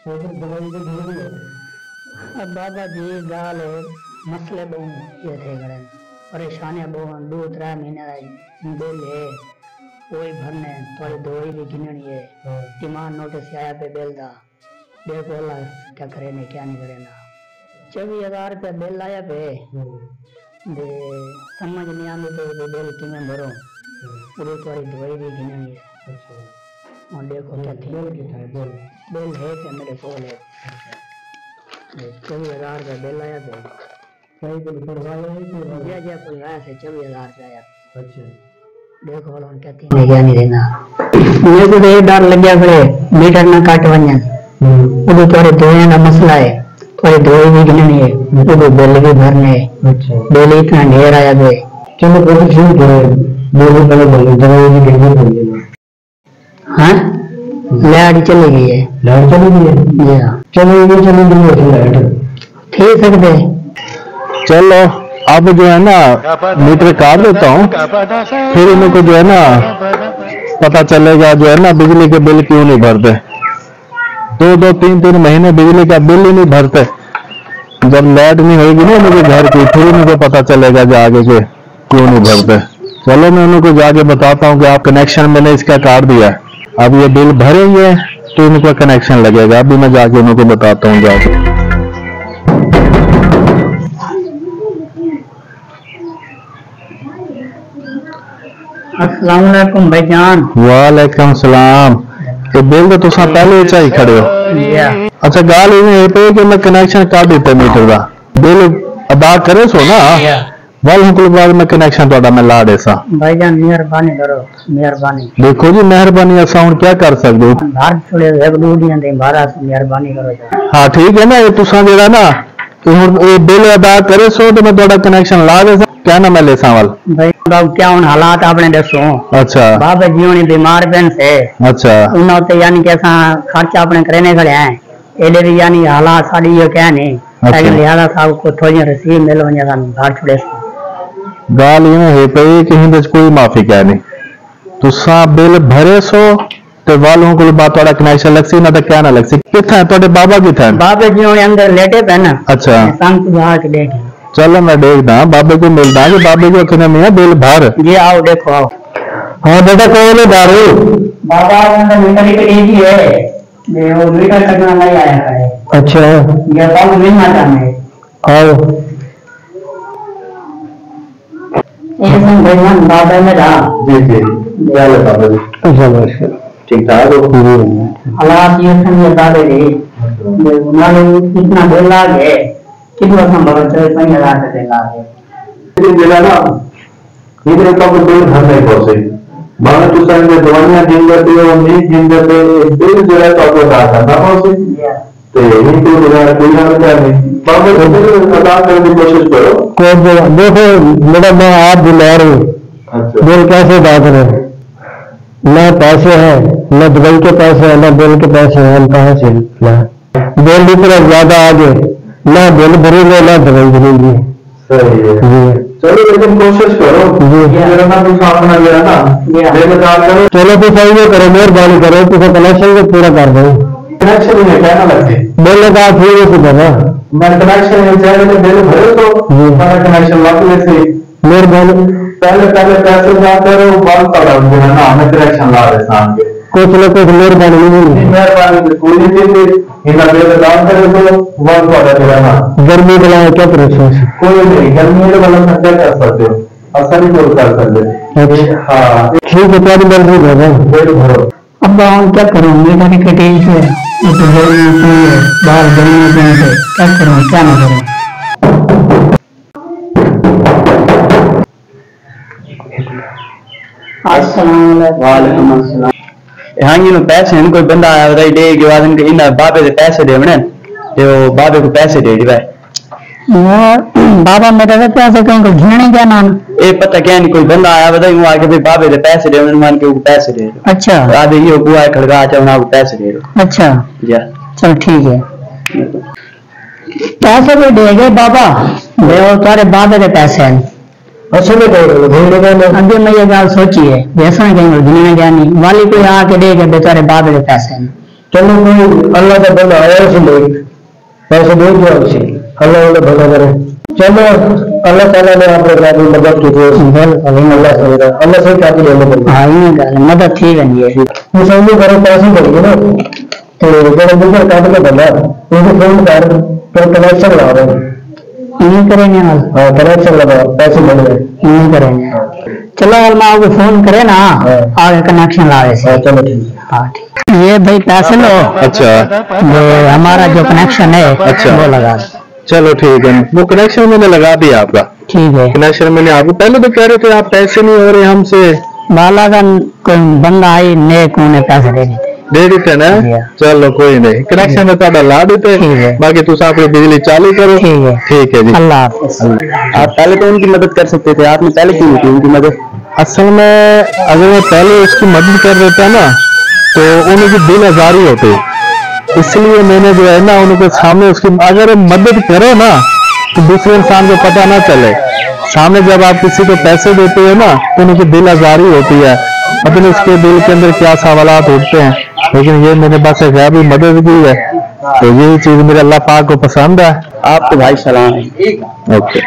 वो फिर दवाई तो ढूंढ रही है। अब बाबा जी गाल है मसले बहु ये थे गड़े परेशानियां बहु 2-3 महीने बिल है वही भरने थोड़ी दवाई भी गिननी है। डिमांड नोटिस आया पे बिल दा देखो अल्लाह क्या करे ने क्या नहीं करे ना 24,000 रुपया बिल आया पे दे समझ नहीं आने पे बिल किमें भरो पूरी थोड़ी दवाई भी गिननी है। अच्छा और देखो क्या थी बिल है कि मेरे को है 24,000 रुपया बिल आया पे सही बिल करवाया है कि जय कोई आया से 24,000 रुपया आया। अच्छा देखो वालों क्या थी नहीं क्या नहीं देना मेरे को तो ये डर लग गया करे मीटर ना काट वंजन वो थोड़े धोए का मसला है थोड़ी दवाई भी गिननी है वो बिल भी भरने है। अच्छा बिल इतना ढेर आया पे चलो बहुत ठीक है बोलो पहले बोलो दवाई भी गिननी पड़ेगी। हाँ लाइट चली गई है। लाइट चली गई है जी हाँ चलो ये चली गई है लाइट ठीक सकते चलो अब जो है ना मीटर काट देता हूँ फिर इनको जो है ना पता चलेगा जो है ना बिजली के बिल क्यों नहीं भरते 2-2 3-3 महीने बिजली का बिल ही नहीं भरते। जब लाइट नहीं होगी ना मुझे घर की फिर मुझे पता चलेगा जाके के क्यों नहीं भरते। चलो मैं उनको जाके बताता हूँ कि आप कनेक्शन मैंने इसका काट दिया है अब ये बिल भरेंगे तो इनको कनेक्शन लगेगा। अभी मैं जाके उनको बताता हूँ जाके। अस्सलाम वालेकुम भाईजान। वालेकुम सलाम। ये बिल तो तुसा पहले चाहिए खड़े हो। अच्छा गाल इवें पे कि मैं कनेक्शन काट दिता मीटर का बिल अदा करे सो ना वाल हुकुल बाद में कनेक्शन तोड़ा मैं ला देसा। भाईजान मेहरबानी करो मेहरबानी। देखो जी मेहरबानी असा हुन क्या कर सकदे हो बाहर छोड़े एक दो दिन दे बारा मेहरबानी करो। हाँ ठीक है ना ये तुसा जेड़ा ना ये बिल अदा करे सो तो मैं तोड़ा कनेक्शन ला देसा क्या ना मैं लेसा वाल भाई बाबू क्या उन हालात आपने दसो। अच्छा बाबा जी उन्हें बीमार पेन से अच्छा उन्होंने यानी कैसा खर्चा अपने करने खड़े हैं एले भी यानी हालात साड़ी ये क्या नहीं अच्छा। लिहाजा साहब को थोड़ी रसीद मिल वने बाहर छोड़े गाल इवें है पे कि हिंद कोई माफी क्या नहीं तुसा बिल भरे सो ते वालों को बात वाला कनेक्शन लगसी ना तो क्या ना लगसी किथा है तोड़े बाबा किथा है बाबा जी उन्हें अंदर लेटे पे ना। अच्छा संत बाहर के देख चलो मैं देखदा बाबे को मिलदा कि बाबे को किने में बिल भर जी आओ देखो आओ। हाँ बेटा कोई नहीं दारू बाबा अंदर मीटर की ईजी है ये वो मीटर करना नहीं आया है। अच्छा ये बाबू मिलना चाहते आओ एक दिन भगवान बाबा में रहा जी जी क्या है बाबा जी अच्छा ठीक ठाक हो हालात ये समझे बाबे रे उन्होंने इतना बिल आ गए कितना संभव है 5,000 का बिल आ गए जिला ना इधर का बिल घर नहीं पहुंचे मानो तो संग दवाइयां दिन करते हो नहीं दिन करते बिल जरा तो आपको आता ना पहुंचे तो यही तो जरा कोई ना क्या नहीं बाबा को बिल अदा करने की कोशिश करो कोई देखो मेरा मैं आप बुला रही अच्छा बिल कैसे अदा करें न पैसे हैं न दवाई के पैसे हैं न बिल के पैसे हैं हम कहाँ से बिल की तरफ ज्यादा आगे ना बिल भरेंगे ना दवाई भरेंगे। सही है जी चलो लेकिन कोशिश करो जी मेरा ना कुछ अपना गया ना लेकिन आप करो चलो तो सही है करो मेहरबानी करो तो कनेक्शन को पूरा कर दो कनेक्शन में क्या ना लगती बिल का ठीक है सुबह ना मैं कनेक्शन में चाहे तो बिल भरे तो मेरा कनेक्शन वापस से मेहरबानी पहले पैसे जाते रहो बाल का ना हमें कनेक्शन ला रहे शाम के कुछ ना कुछ मेहरबानी नहीं मेहरबानी कोई नहीं इनका बिल दान करे तो वन को अदा ना गर्मी के लिए क्या परेशान कोई नहीं गर्मी के वाला क्या कर सकते हो असर ही तो कर सकते हाँ ठीक है तुम्हारी मर्जी है बिल भरो। अब हम क्या करूं मेरा की कटिंग से तो बोलना चाहिए बाहर गर्मी में क्या करूं क्या ना करूं। अस्सलाम वालेकुम अस्सलाम। हाँ ये पैसे कोई बंदा आया बताई दे के बाद इनके इन बाबे के पैसे दे बने तो बाबे को पैसे दे दी बाबा मेरे को पैसे क्यों को घिरने क्या नाम ए पता क्या नहीं कोई बंदा आया बताई वो आके भाई बाबे के पैसे दे मान के पैसे दे दो। अच्छा आधे ये बुआ खड़का चाहे को पैसे दे दो। अच्छा या चल ठीक है पैसे भी देंगे बाबा दे तुम्हारे बाबे के पैसे हैं अभी मैं ये गाल सोची है वैसा कहीं गिनने गया नहीं वाली कोई आके दे के बेचारे बाबे के पैसे हैं चलो कोई अल्लाह का बंदा आया उसे ले पैसे दे दिया उसे, अल्लाह उन्हें भला करे। चलो अल्लाह ताला ने आप लोग मदद की थी, अल्लाह से क्या की हाँ ये गल मदद थी वही है। मुसलमान करो पैसे बढ़िए ना, तो जब दूसरा काट के बंदा उनको फोन कर तो कनेक्शन ला रहे यूं करेंगे हाल। हाँ कनेक्शन लगा पैसे बढ़ गए यूं करेंगे। चलो अगर मैं आपको फोन करे ना आगे कनेक्शन ला रहे हाँ चलो ठीक है। हाँ ठीक। ये भाई पैसे लो। अच्छा वो हमारा जो कनेक्शन है अच्छा। वो लगा। चलो ठीक है, वो कनेक्शन मैंने लगा दिया आपका। ठीक है। कनेक्शन मैंने आपको पहले तो कह रहे थे आप पैसे नहीं हो रहे हमसे, बाला का कोई बंदा आई नेक उन्हें पैसे दे देते ना। चलो कोई नहीं, कनेक्शन में तो ला देते, बाकी तुम अपनी बिजली चालू करो। ठीक है जी, अल्लाह हाफिज। आप पहले तो उनकी मदद कर सकते थे, आपने पहले क्यों नहीं की उनकी मदद? असल में अगर मैं पहले उसकी मदद कर देता ना तो उनकी दिल आजारी होती, इसलिए मैंने जो है ना उनके सामने उसकी अगर मदद करो ना तो दूसरे इंसान को पता ना चले। सामने जब आप किसी को पैसे देते हो ना तो उनकी दिल आजारी होती है, पता नहीं उसके दिल के अंदर क्या सवालात उठते हैं। लेकिन ये मैंने बस एक गैबी मदद की है, तो यही चीज मेरे अल्लाह पाक को पसंद है। आपको भाई सलाम है। ओके।